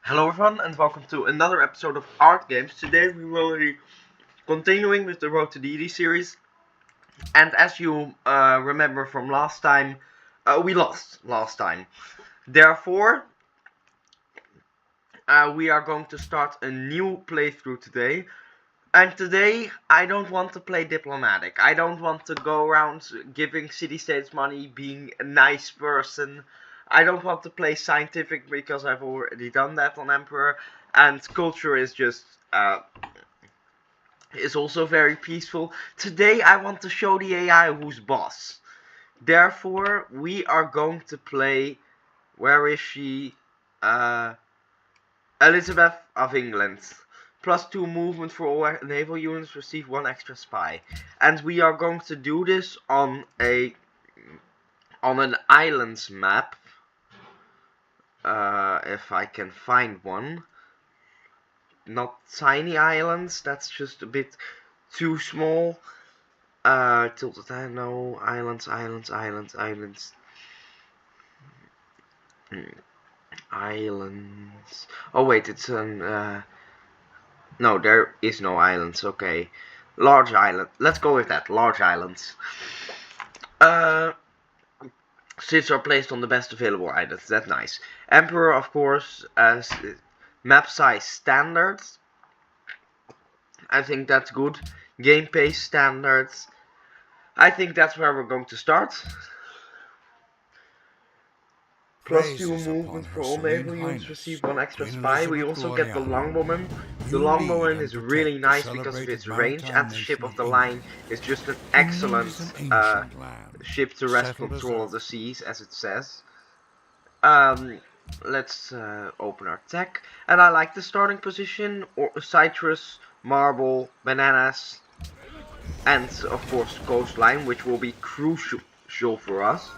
Hello everyone and welcome to another episode of Art Games. Today we will be continuing with the Road to Deity series. And as you remember from last time, we lost last time. Therefore, we are going to start a new playthrough today. And today, I don't want to play diplomatic. I don't want to go around giving city-states money, being a nice person. I don't want to play scientific because I've already done that on Emperor. And culture is just, is also very peaceful. Today, I want to show the AI who's boss. Therefore, we are going to play, where is she? Elizabeth of England. +2 movement for all naval units, receive 1 extra spy. And we are going to do this on an islands map. If I can find one. Not tiny islands, that's just a bit too small. Tilted, no, islands. Islands. Oh wait, it's an, no, there is no islands, okay. Large island, let's go with that, large islands. Cities are placed on the best available islands, that's nice. Emperor, of course, as map size standards. I think that's good. Game pace standards. I think that's where we're going to start. +2 movement for all naval units, receive 1 extra spy. We also get the longbowman. The longbowman is really nice because of its range, and the ship of the line is just an excellent ship to wrest control of the seas, as it says. Let's open our tech. And I like the starting position, or citrus, marble, bananas, and of course coastline, which will be crucial for us.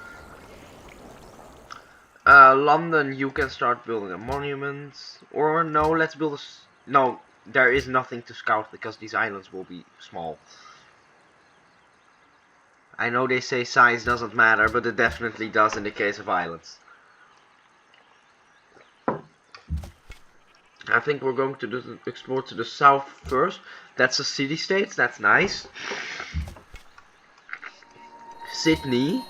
London, you can start building a monument. Or no, let's build a... No, there is nothing to scout because these islands will be small. I know they say size doesn't matter, but it definitely does in the case of islands. I think we're going to explore to the south first. That's a city-state, that's nice. Sydney.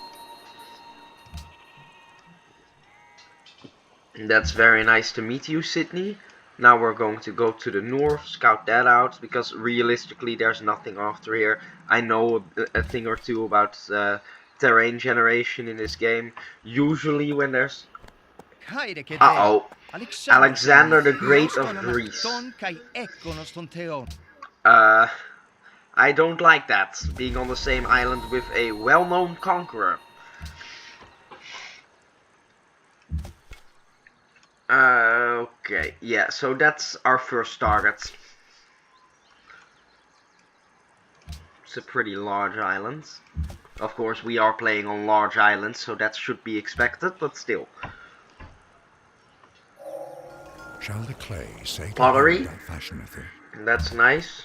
That's very nice to meet you, Sydney. Now we're going to go to the north, scout that out, because realistically there's nothing after here. I know a thing or two about terrain generation in this game. Usually when there's... Uh-oh. Alexander the Great of Greece. I don't like that, being on the same island with a well-known conqueror. Okay, yeah, so that's our first target. It's a pretty large island. Of course, we are playing on large islands, so that should be expected, but still. Shall the clay say pottery? That's nice.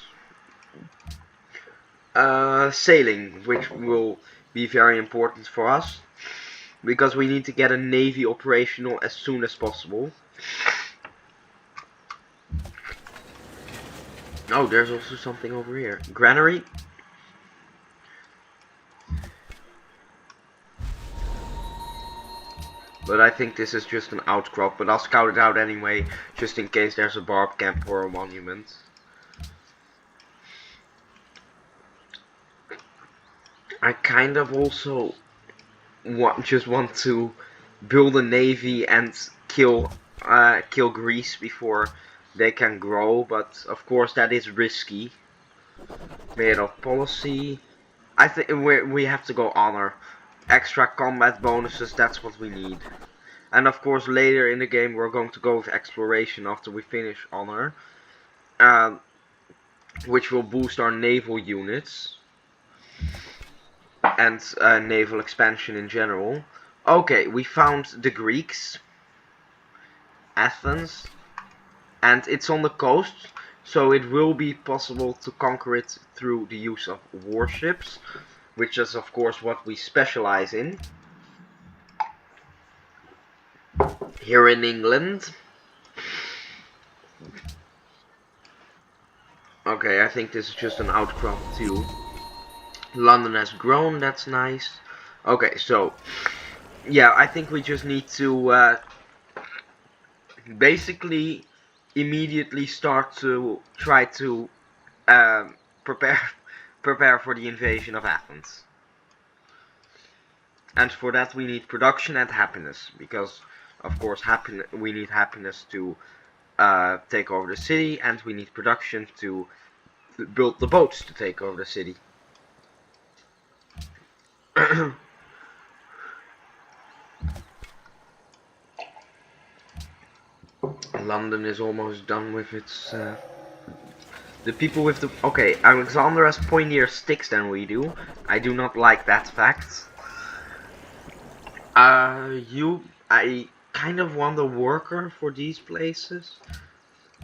Sailing, which will be very important for us, because we need to get a navy operational as soon as possible. Oh, there's also something over here. Granary. But I think this is just an outcrop, but I'll scout it out anyway, just in case there's a barb camp or a monument. I kind of also just want to build a navy and kill Greece before they can grow, but of course that is risky. Made of policy. I think we have to go honor. Extra combat bonuses, that's what we need. And of course later in the game we're going to go with exploration after we finish honor. Which will boost our naval units. And naval expansion in general. Okay, we found the Greeks. Athens. And it's on the coast, so it will be possible to conquer it through the use of warships, which is of course what we specialize in here in England. Okay, I think this is just an outcrop too. London has grown, that's nice. Okay, so yeah, I think we just need to basically immediately start to try to um, prepare prepare for the invasion of Athens. And for that we need production and happiness, because of course we need happiness to take over the city, and we need production to build the boats to take over the city. London is almost done with its the people with the... Okay, Alexander has pointier sticks than we do. I do not like that fact. I kind of want a worker for these places.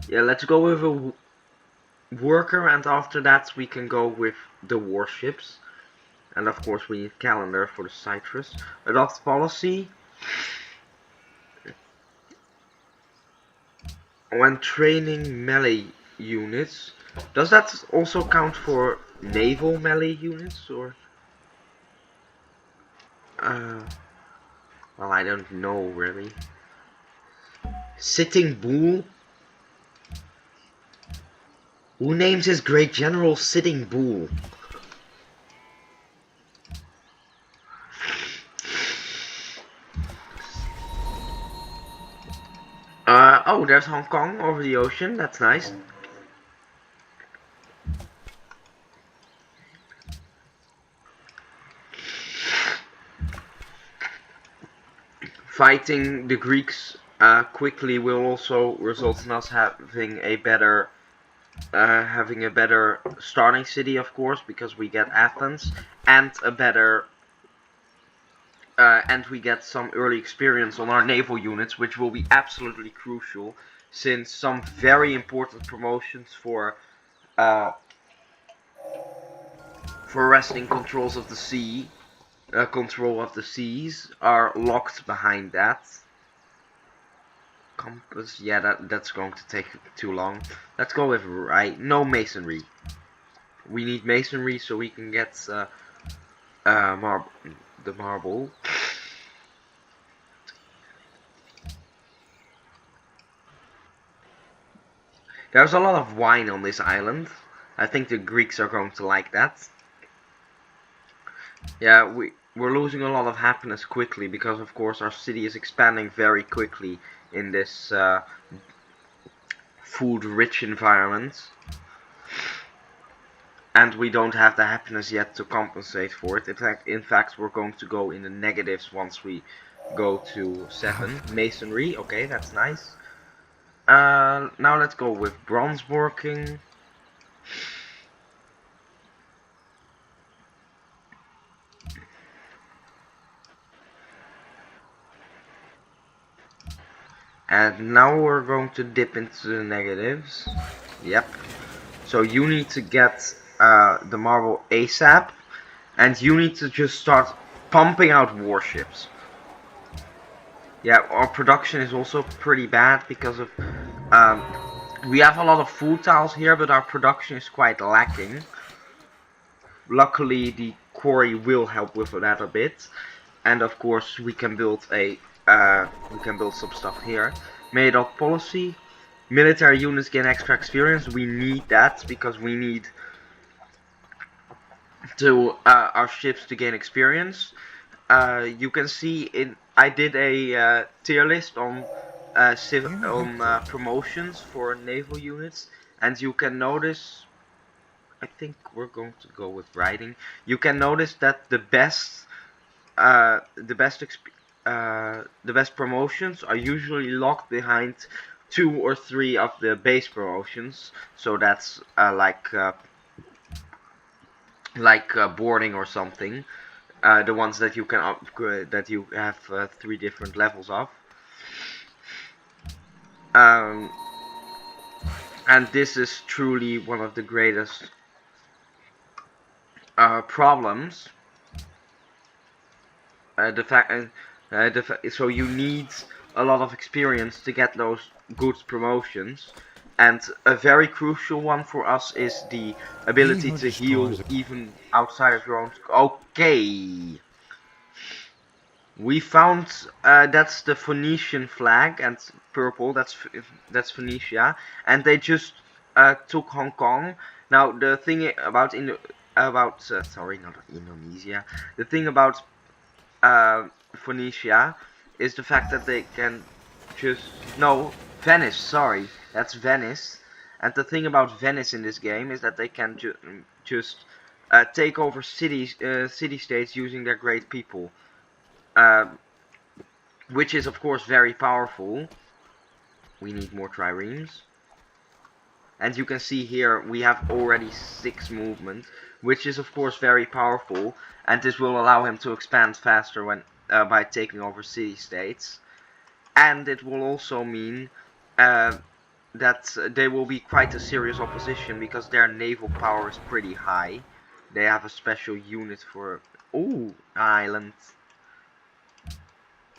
Yeah, let's go with a worker, and after that we can go with the warships. And of course we need calendar for the citrus. Adopt policy. When training melee units, does that also count for naval melee units, or... Uh, well, I don't know really. Sitting Bull? Who names his great general Sitting Bull? Oh, there's Hong Kong over the ocean. That's nice. Fighting the Greeks quickly will also result in us having a better starting city, of course, because we get Athens, and a better and we get some early experience on our naval units, which will be absolutely crucial, since some very important promotions for wresting control of the seas are locked behind that. Compass, yeah, that's going to take too long. Let's go with no masonry. We need masonry so we can get the marble. There's a lot of wine on this island. I think the Greeks are going to like that. Yeah, we're losing a lot of happiness quickly because of course our city is expanding very quickly in this food-rich environment. And we don't have the happiness yet to compensate for it. In fact, we're going to go in the negatives once we go to 7. Masonry, okay, that's nice. Now let's go with bronze working. And now we're going to dip into the negatives. Yep. So you need to get the marble ASAP. And you need to just start pumping out warships. Yeah, our production is also pretty bad because of... we have a lot of food tiles here, but our production is quite lacking. Luckily, the quarry will help with that a bit. And of course, we can build some stuff here. Made up policy. Military units gain extra experience. We need that because we need to our ships to gain experience. You can see I did a tier list on promotions for naval units, and you can notice. I think we're going to go with riding. You can notice that the best promotions are usually locked behind 2 or 3 of the base promotions. So that's boarding or something. The ones that you can upgrade, that you have 3 different levels of. And this is truly one of the greatest problems. So you need a lot of experience to get those good promotions, And a very crucial one for us is the He ability who to heal destroys even outside of your own. Okay. We found that's the Phoenician flag, and purple. That's Phoenicia, and they just took Hong Kong. Now the thing about sorry, not Indonesia. The thing about Phoenicia is the fact that they can just no Venice. Sorry, that's Venice. And the thing about Venice in this game is that they can just take over city-states using their great people. Um, which is of course very powerful. We need more triremes. And you can see here we have already 6 movement, which is of course very powerful, and this will allow him to expand faster when by taking over city-states. And it will also mean that they will be quite a serious opposition because their naval power is pretty high. They have a special unit for island.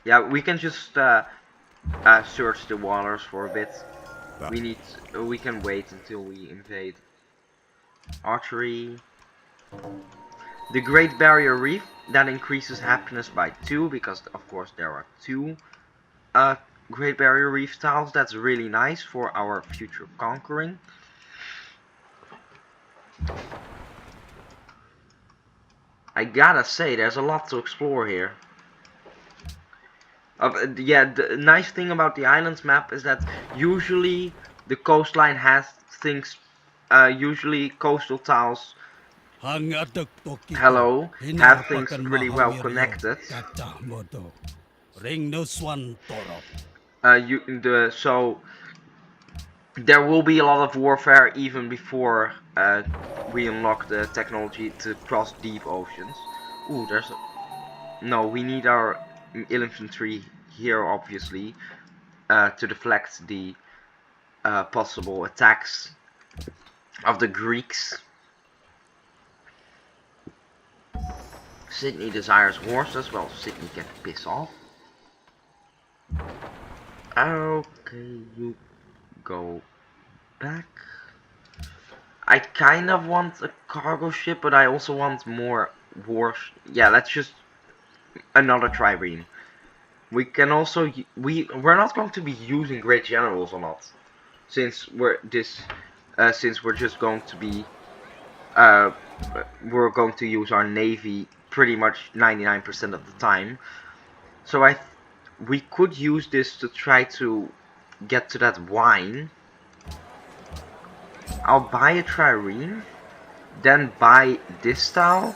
Yeah, we can just search the waters for a bit. We can wait until we invade. Archery. The Great Barrier Reef, that increases happiness by 2 because of course there are 2 Great Barrier Reef tiles. That's really nice for our future conquering. I gotta say, there's a lot to explore here. Yeah, the nice thing about the islands map is that usually the coastline has things, usually coastal tiles, hello, have things pretty well connected. So there will be a lot of warfare even before we unlock the technology to cross deep oceans. Ooh, no, we need our infantry here, obviously, to deflect the possible attacks of the Greeks. Sydney desires horses. Well, Sydney can piss off. Okay, you go back. I kind of want a cargo ship, but I also want more wars. Yeah, let's just another trireme. We can also we're not going to be using great generals a lot, since we're just going to be we're going to use our navy pretty much 99% of the time. So we could use this to try to get to that wine. I'll buy a trireme, then buy this tile,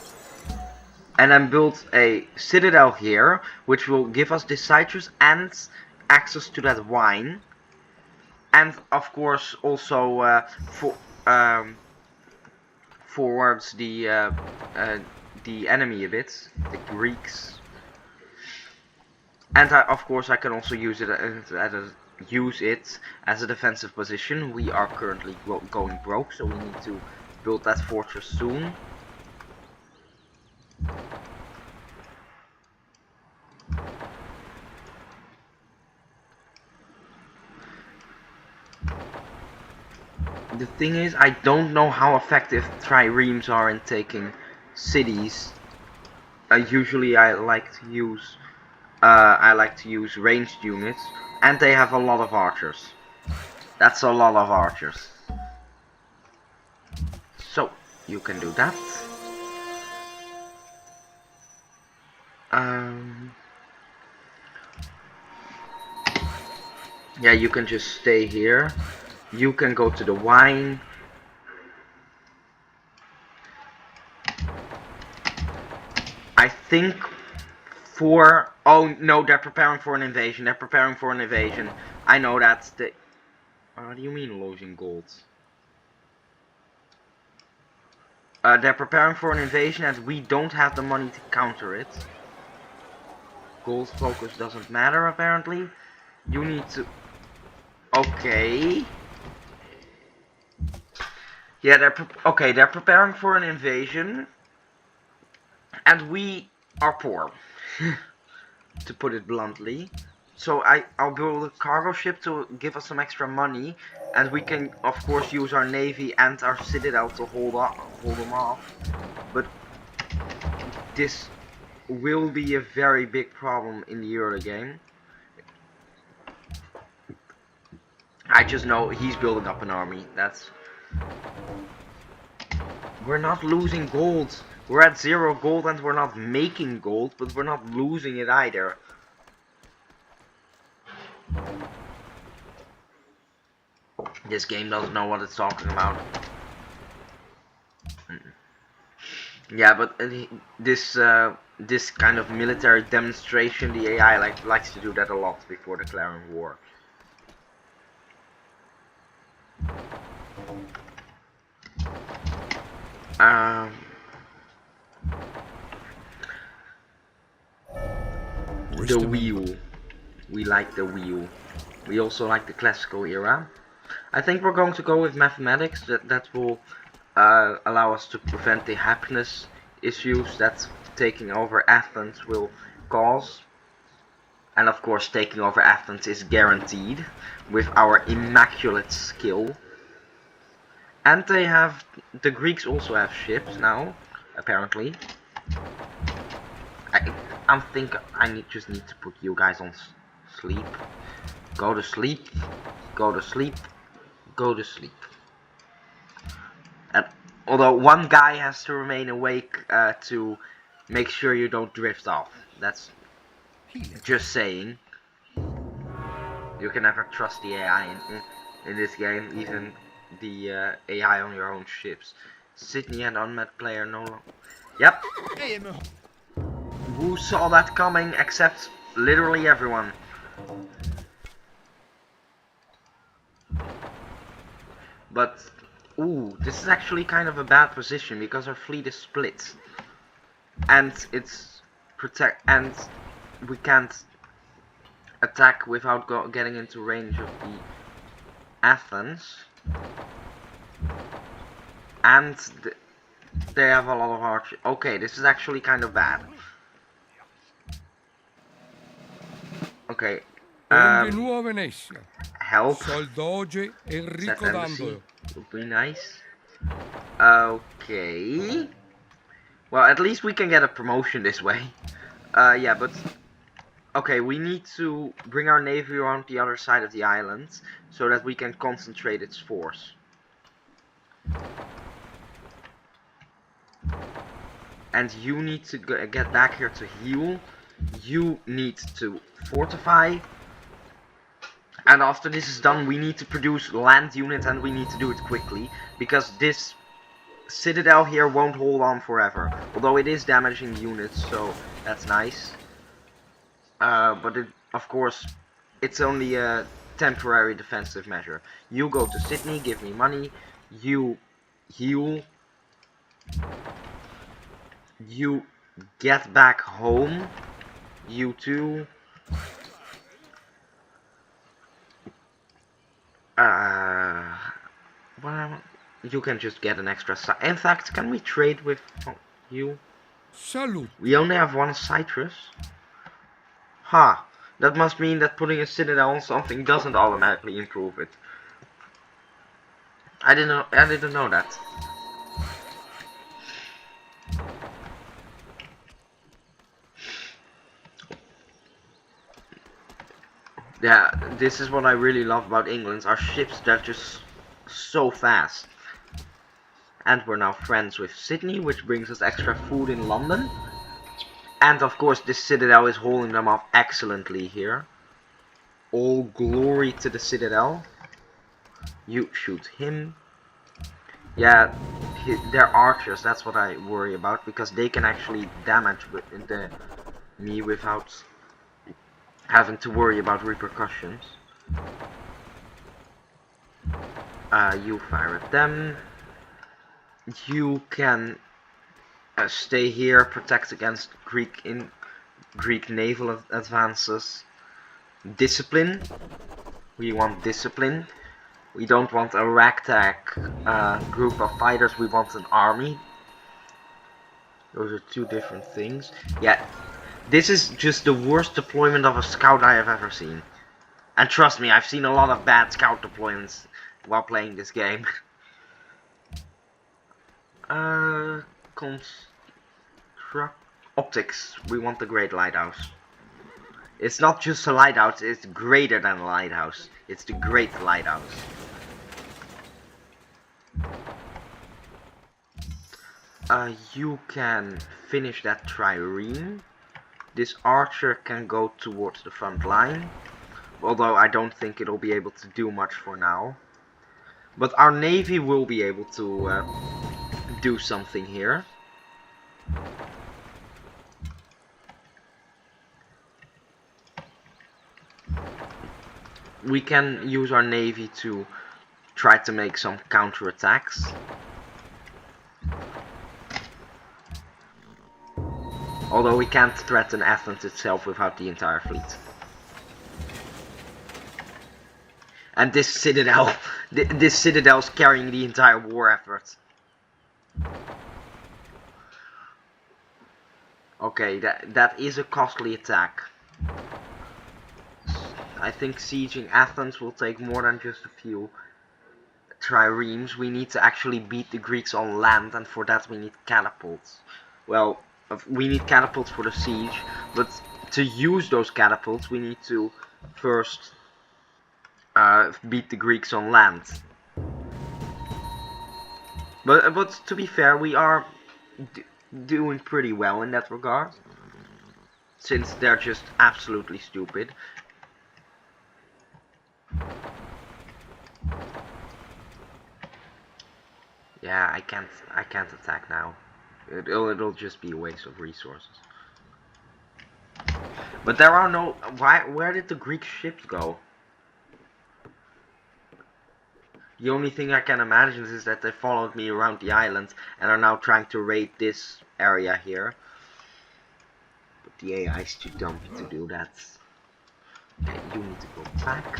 and then build a citadel here, which will give us the citrus and access to that wine, and of course also forwards the enemy a bit, the Greeks. And of course I can also use it as a defensive position. We are currently going broke, so we need to build that fortress soon. The thing is, I don't know how effective triremes are in taking cities. Usually I like to use ranged units, and they have a lot of archers. That's a lot of archers. So you can do that. Yeah, you can just stay here. You can go to the wine. I think oh no, they're preparing for an invasion. I know that. What do you mean losing gold? They're preparing for an invasion and we don't have the money to counter it. Gold focus doesn't matter apparently. You need to... Okay. Yeah, they're preparing for an invasion. And we are poor. To put it bluntly. So I'll build a cargo ship to give us some extra money, and we can of course use our navy and our citadel to hold them off. But this will be a very big problem in the early game. I just know he's building up an army. We're not losing gold. We're at 0 gold and we're not making gold, but we're not losing it either. This game doesn't know what it's talking about. Yeah, but this kind of military demonstration, the AI likes to do that a lot before declaring war. The wheel. We like the wheel. We also like the classical era. I think we're going to go with mathematics. That will allow us to prevent the happiness issues that taking over Athens will cause. And of course, taking over Athens is guaranteed with our immaculate skill. And the Greeks also have ships now, apparently. I think I just need to put you guys on sleep. Go to sleep. Go to sleep. Go to sleep. And although one guy has to remain awake to make sure you don't drift off. That's just saying. You can never trust the AI in this game, even the AI on your own ships. Sydney and unmet player no longer. Yep. Who saw that coming except literally everyone? But ooh, this is actually kind of a bad position because our fleet is split. And we can't attack without getting into range of the Athens. And they have a lot of archers. Okay, this is actually kind of bad. Okay. Help. Would be nice. Okay. Well, at least we can get a promotion this way. Yeah, but okay, we need to bring our navy around the other side of the island so that we can concentrate its force. And you need to get back here to heal. You need to fortify. And after this is done, we need to produce land units, and we need to do it quickly, because this citadel here won't hold on forever. Although it is damaging units, so that's nice. But of course, it's only a temporary defensive measure. You go to Sydney, give me money. You heal. You get back home. You too. Well, you can just get an extra side. In fact, can we trade with you? Salute. We only have 1 citrus. Ha! Huh. That must mean that putting a citadel on something doesn't automatically improve it. I didn't know that. Yeah, this is what I really love about England. Our ships, they're just so fast. And we're now friends with Sydney, which brings us extra food in London. And of course, this citadel is holding them off excellently here. All glory to the citadel. You shoot him. Yeah, they're archers, that's what I worry about, because they can actually damage me without having to worry about repercussions. You fire at them. You can stay here, protect against Greek naval advances. Discipline. We want discipline. We don't want a ragtag group of fighters, we want an army. Those are 2 different things. Yeah, This is just the worst deployment of a scout I have ever seen. And trust me, I've seen a lot of bad scout deployments while playing this game. Construct optics. We want the Great Lighthouse. It's not just a lighthouse, it's greater than a lighthouse. It's the Great Lighthouse. You can finish that trireme. This archer can go towards the front line. Although I don't think it'll be able to do much for now. But our navy will be able to do something here. We can use our navy to try to make some counterattacks. Although we can't threaten Athens itself without the entire fleet. And this citadel, this citadel's carrying the entire war effort. Okay, that is a costly attack. I think sieging Athens will take more than just a few triremes. We need to actually beat the Greeks on land, and for that we need catapults. Well, we need catapults for the siege, but to use those catapults we need to first beat the Greeks on land. But to be fair, we are doing pretty well in that regard, since they're just absolutely stupid. Yeah, I can't attack now. It'll just be a waste of resources. But there are no. Where did the Greek ships go? The only thing I can imagine is that they followed me around the island and are now trying to raid this area here. But the AI is too dumb to do that. Okay, you need to go back.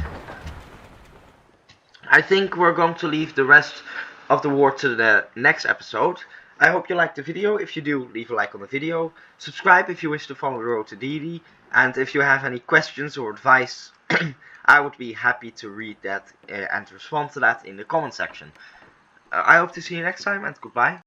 I think we're going to leave the rest of the war to the next episode. I hope you liked the video. If you do, leave a like on the video. Subscribe if you wish to follow the road to deity. And if you have any questions or advice, I would be happy to read that and respond to that in the comment section. I hope to see you next time, and goodbye.